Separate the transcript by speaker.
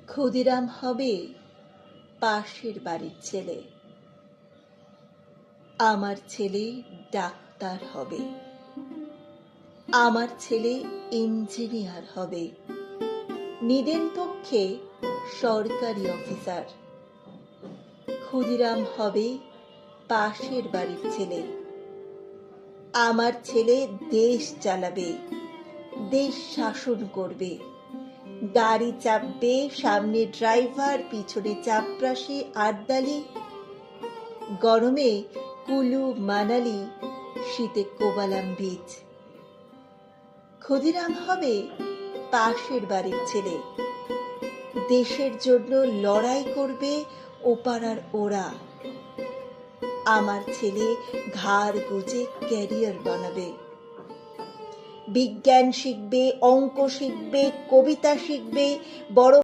Speaker 1: ক্ষুদিরাম হবে পাশের বাড়ির ছেলে, আমার ছেলে ডাক্তার হবে, আমার ছেলে ইঞ্জিনিয়ার হবে, নিদেন পক্ষে সরকারি অফিসার। ক্ষুদিরাম হবে পাশের বাড়ির ছেলে, আমার ছেলে দেশ চালাবে, দেশ শাসন করবে। গাড়ি চাপবে, সামনে ড্রাইভার, পিছনে চাপরাশি আড্ডালি। গরমে কুলু মানালি, শীতে কোবালাম বীচ। ক্ষুদিরাম হবে পাশের বাড়ির ছেলে, দেশের জন্য লড়াই করবে ওপাড়ার ওরা। আমার ছেলে ঘাড় গুজে ক্যারিয়ার বানাবে, বিজ্ঞান শিখবে, অঙ্ক শিখবে, কবিতা শিখবে, বড়